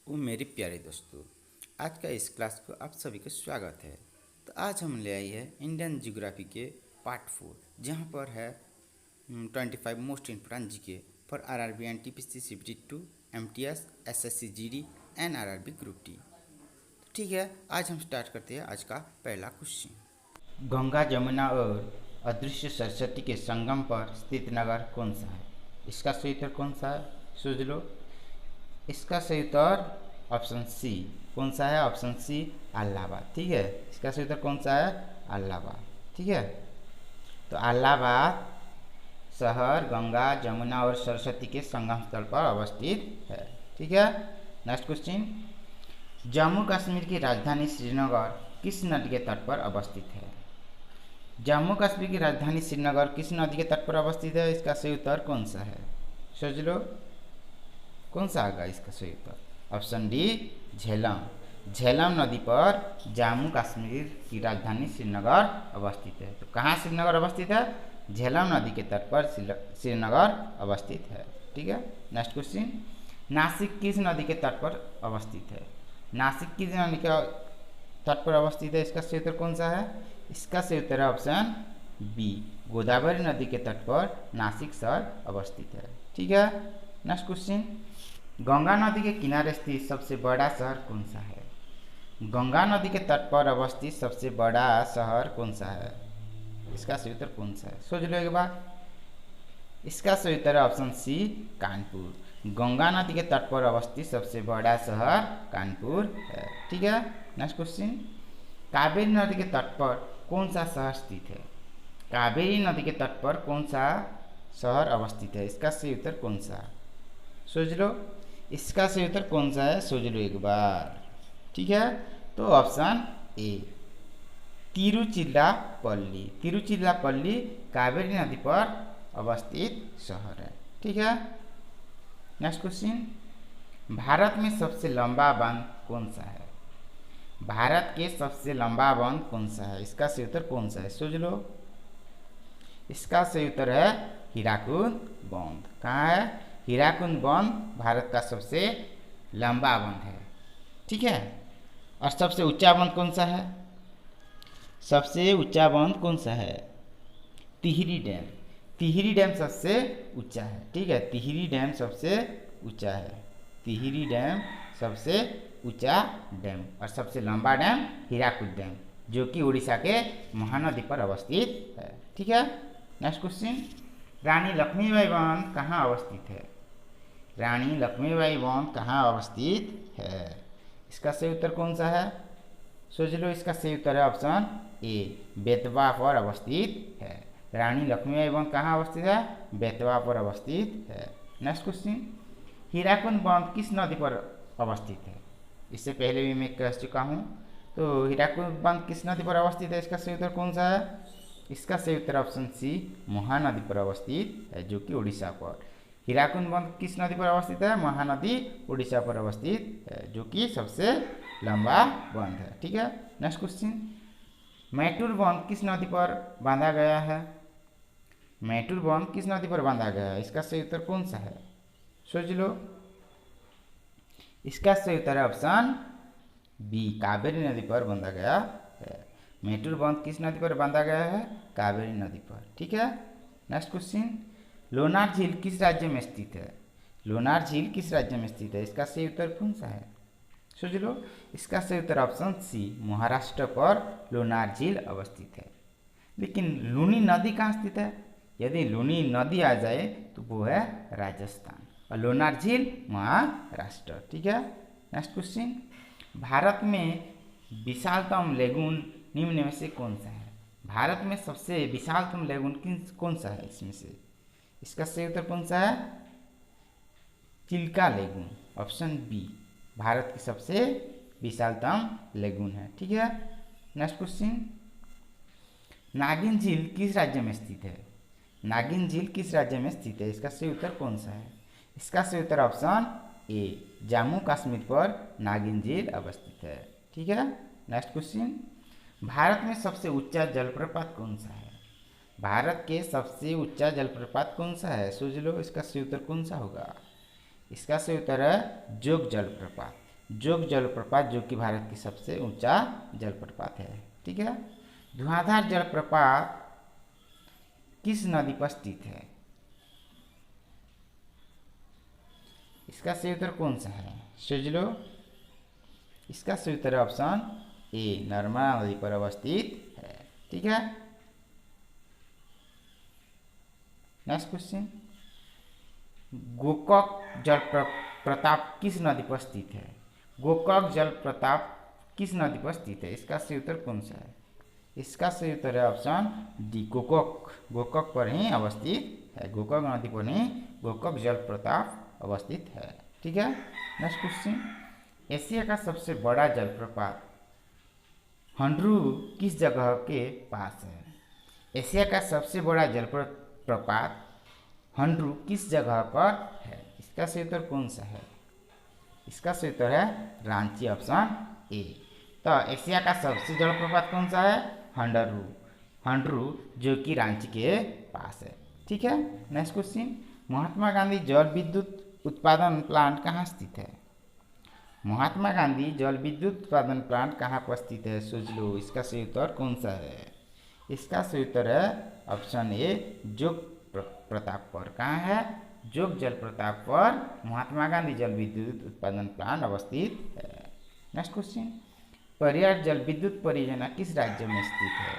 वो मेरे प्यारे दोस्तों, आज का इस क्लास को आप सभी का स्वागत है। तो आज हम ले आई है इंडियन जियोग्राफी के पार्ट 4, जहाँ पर है 25 most important GK for RRB NTPC CBT 2 MTS SSC GD and RRB group T. तो ठीक है, आज हम स्टार्ट करते हैं आज का पहला क्वेश्चन। गंगा जमुना और अदृश्य सरस्वती के संगम पर स्थित नगर कौन सा है? इसका सही उत्तर कौन सा है? सोच लो। इसका सही उत्तर ऑप्शन सी। कौन सा है? Option C, Allahabad. ठीक है, इसका सही उत्तर कौन सा है? इलाहाबाद। ठीक है, तो इलाहाबाद शहर गंगा जमुना और सरस्वती के संगम स्थल पर अवस्थित है। ठीक है, नेक्स्ट क्वेश्चन। जम्मू कश्मीर की राजधानी श्रीनगर किस नदी के तट पर अवस्थित है? जम्मू कश्मीर की राजधानी श्रीनगर किस नदी के तट पर अवस्थित है? इसका सही उत्तर कौन सा है? सोच लो, कौन सा आएगा इसका सही उत्तर? Option D, Jhelum. झेलम नदी पर जम्मू कश्मीर की राजधानी श्रीनगर अवस्थित है। तो कहाँ श्रीनगर अवस्थित है? झेलम नदी के तट पर श्रीनगर अवस्थित है। ठीक है, नेक्स्ट क्वेश्चन। नासिक किस नदी के तट पर अवस्थित है? नासिक किस नदी के तट पर अवस्थित है? इसका सही उत्तर कौन सा है? इसका सही उत्तर है ऑप्शन बी, गोदावरी नदी के तट पर नासिक शहर अवस्थित है। ठीक है, नेक्स्ट क्वेश्चन। गंगा नदी के किनारे स्थित सबसे बड़ा शहर कौन सा है? गंगा नदी के तट पर अवस्थित सबसे बड़ा शहर कौन सा है? इसका सही उत्तर कौन सा है? सोच लो एक बार। इसका सही उत्तर है ऑप्शन सी, कानपुर। गंगा नदी के तट पर अवस्थित सबसे बड़ा शहर कानपुर है। ठीक है, नेक्स्ट क्वेश्चन। कावेरी नदी के तट पर कौन सा शहर स्थित है? कावेरी नदी के तट पर कौन सा शहर अवस्थित है? इसका सही उत्तर कौन सा? सोच लो, इसका सही उत्तर कौन सा है? सोच लो एक बार। ठीक है, तो ऑप्शन ए, तिरुचिरापल्ली। तिरुचिरापल्ली कावेरी नदी पर अवस्थित शहर है। ठीक है, नेक्स्ट क्वेश्चन। भारत में सबसे लंबा बांध कौन सा है? भारत के सबसे लंबा बांध कौन सा है? इसका सही उत्तर कौन सा है? सोच लो, इसका सही उत्तर है हीराकुद बांध। कहाँ है? हीराकुद बांध भारत का सबसे लंबा बांध है। ठीक है, और सबसे ऊंचा बांध कौन सा है? सबसे ऊंचा बांध कौन सा है? तिहरी डैम। तिहरी डैम सबसे ऊंचा है। ठीक है, तिहरी डैम सबसे ऊंचा है। तिहरी डैम सबसे ऊंचा डैम, और सबसे लंबा डैम हीराकुद डैम, जो कि उड़ीसा के महानदी पर अवस्थित है। ठीक है, नेक्स्ट क्वेश्चन। रानी लक्ष्मीबाई बांध कहाँ अवस्थित है? रानी लक्ष्मीबाई बांध कहाँ अवस्थित है? इसका सही उत्तर कौन सा है? सोच लो, इसका सही उत्तर है ऑप्शन ए, बेतवा पर अवस्थित है। रानी लक्ष्मीबाई बांध कहाँ अवस्थित है? बेतवा पर अवस्थित है। Next question. हीराकुद बांध किस नदी पर अवस्थित है? इससे पहले भी मैं कह चुका हूँ। तो हीराकुद बांध किस नदी पर अवस्थित है? इसका सही उत्तर कौन सा है? इसका सही उत्तर ऑप्शन सी, महानदी पर अवस्थित है, जो कि उड़ीसा पर। हीराकुद बांध किस नदी पर अवस्थित है? महानदी उड़ीसा पर अवस्थित है, जो कि सबसे लंबा बांध है। ठीक है, नेक्स्ट क्वेश्चन। मैटूर बांध किस नदी पर बांधा गया है? मैटूर बांध किस नदी पर बांधा गया है? इसका सही उत्तर कौन सा है? सोच लो, इसका सही उत्तर है ऑप्शन बी, कावेरी नदी पर बांधा गया है। मैटूर बांध किस नदी पर बांधा गया है? कावेरी नदी पर। ठीक है, नेक्स्ट क्वेश्चन। लोनार झील किस राज्य में स्थित है? लोनार झील किस राज्य में स्थित है? इसका सही उत्तर कौन सा है? सोच लो, इसका सही उत्तर ऑप्शन सी, महाराष्ट्र पर लोनार झील अवस्थित है। लेकिन लूनी नदी कहाँ स्थित है? यदि लूनी नदी आ जाए तो वो है राजस्थान, और लोनार झील महाराष्ट्र। ठीक है, नेक्स्ट क्वेश्चन। भारत में विशालतम लेगून निम्न में से कौन सा है? भारत में सबसे विशालतम लेगून कौन सा है इसमें से? इसका सही उत्तर कौन सा है? Chilka lagoon, option B, Bharat की सबसे विशालतम लेगून है। ठीक है, नेक्स्ट क्वेश्चन। नागिन झील किस राज्य में स्थित है? नागिन झील किस राज्य में स्थित है? इसका सही उत्तर कौन सा है? इसका सही उत्तर ऑप्शन ए, जम्मू कश्मीर पर नागिन झील अवस्थित है। ठीक है, नेक्स्ट क्वेश्चन। भारत में सबसे ऊंचा जलप्रपात कौन सा है? भारत के सबसे ऊंचा जलप्रपात कौन सा है? सोच लो, इसका सही उत्तर कौन सा होगा? इसका सही उत्तर है जोग जलप्रपात। जोग जलप्रपात, जो कि भारत की सबसे ऊंचा जलप्रपात है। ठीक है। धुआंधार जलप्रपात किस नदी पर स्थित है? इसका सही उत्तर कौन सा है? सोच लो। इसका सही उत्तर है ऑप्शन ए, नर्मदा नदी पर अवस्थित है। ठीक है। नेक्स्ट क्वेश्चन, गोकाक जल प्रताप किस नदी पर स्थित है? गोकाक जल प्रताप किस नदी पर स्थित है? इसका सही उत्तर कौन सा है? इसका सही उत्तर है ऑप्शन डी, गोकाक। गोकाक पर ही अवस्थित है, गोकाक नदी पर ही गोकाक जल प्रताप अवस्थित है। ठीक है। नेक्स्ट क्वेश्चन, एशिया का सबसे बड़ा जलप्रपात हंड्रू किस जगह के पास है? एशिया का सबसे बड़ा जलप्रपात हंड्रू किस जगह पर है? इसका सही उत्तर कौन सा है? इसका सही उत्तर है रांची, ऑप्शन ए। तो एशिया का सबसे जलप्रपात कौन सा है? हंड्रू, हंड्रू जो कि रांची के पास है। ठीक है। नेक्स्ट क्वेश्चन, महात्मा गांधी जल विद्युत उत्पादन प्लांट कहाँ स्थित है? महात्मा गांधी जल विद्युत उत्पादन प्लांट कहाँ पर स्थित है? सोच लो। इसका सही उत्तर कौन सा है? इसका सही उत्तर है ऑप्शन ए, जोग प्रताप पर। कहाँ है? जोग जल प्रताप पर महात्मा गांधी जल विद्युत उत्पादन प्लांट अवस्थित है। नेक्स्ट क्वेश्चन, परियार जल विद्युत परियोजना किस राज्य में स्थित है?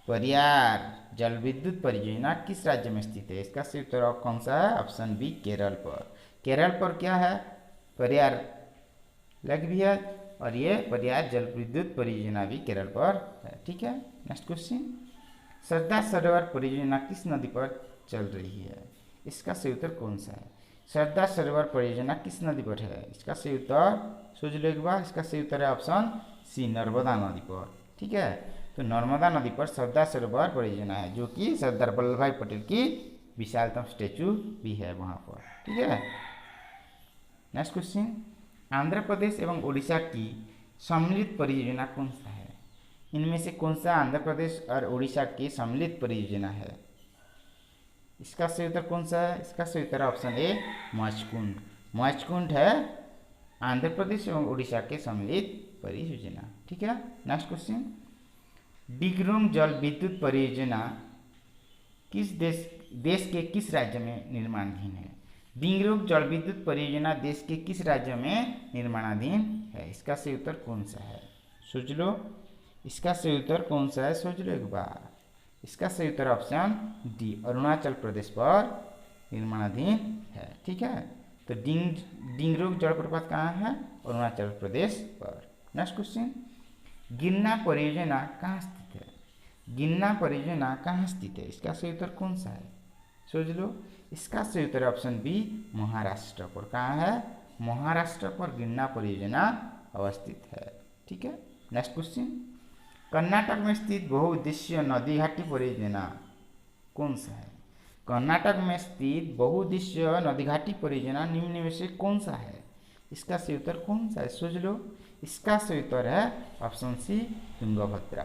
परियार जल विद्युत परियोजना किस राज्य में स्थित है? इसका सही उत्तर कौन सा है? ऑप्शन बी, केरल पर। केरल पर क्या है? परियार लेक भी है, और ये परियार जल विद्युत परियोजना भी केरल पर है। ठीक है। नेक्स्ट क्वेश्चन, सरदार सरोवर परियोजना किस नदी पर चल रही है? इसका सही उत्तर कौन सा है? सरदार सरोवर परियोजना किस नदी पर है? इसका सही उत्तर सोच लो एक बार। इसका सही उत्तर है ऑप्शन सी, नर्मदा नदी पर। ठीक है। तो नर्मदा नदी पर सरदार सरोवर परियोजना है, जो कि सरदार वल्लभ भाई पटेल की विशालतम स्टेचू भी है वहाँ पर। ठीक है। नेक्स्ट क्वेश्चन, आंध्र प्रदेश एवं उड़ीसा की सम्मिलित परियोजना कौन सा है? इनमें से कौन सा आंध्र प्रदेश और उड़ीसा की सम्मिलित परियोजना है? इसका सही उत्तर कौन सा है? इसका सही उत्तर ऑप्शन ए, मचकुंड। मचकुंड है आंध्र प्रदेश एवं उड़ीसा के सम्मिलित परियोजना। ठीक है। नेक्स्ट क्वेश्चन, डिग्रोंग जल विद्युत परियोजना किस देश के किस राज्य में निर्माणाधीन है? डिग्रोंग जल विद्युत परियोजना देश के किस राज्य में निर्माणाधीन है? इसका सही उत्तर कौन सा है? सोच लो। इसका सही उत्तर कौन सा है? सोच लो एक बार। इसका सही उत्तर ऑप्शन डी, अरुणाचल प्रदेश पर निर्माणाधीन है। ठीक है। तो डिंगरोग जलप्रपात कहाँ है? अरुणाचल प्रदेश पर। नेक्स्ट क्वेश्चन, गिरना परियोजना कहाँ स्थित है? गिरना परियोजना कहाँ स्थित है? इसका सही उत्तर कौन सा है? सोच लो। इसका सही उत्तर ऑप्शन बी, महाराष्ट्र पर। कहाँ है? महाराष्ट्र पर गिरना परियोजना अवस्थित है। ठीक है। नेक्स्ट क्वेश्चन, कर्नाटक में स्थित बहुउद्देशीय नदी घाटी परियोजना कौन सा है? कर्नाटक में स्थित बहुउद्देशीय नदी घाटी परियोजना निम्न में से कौन सा है? इसका सही उत्तर कौन सा है? सोच लो। इसका सही उत्तर है ऑप्शन सी, तुंगभद्रा।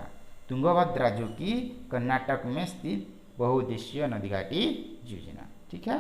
तुंगभद्रा जो कि कर्नाटक में स्थित बहुउद्देशीय नदी घाटी योजना। ठीक है।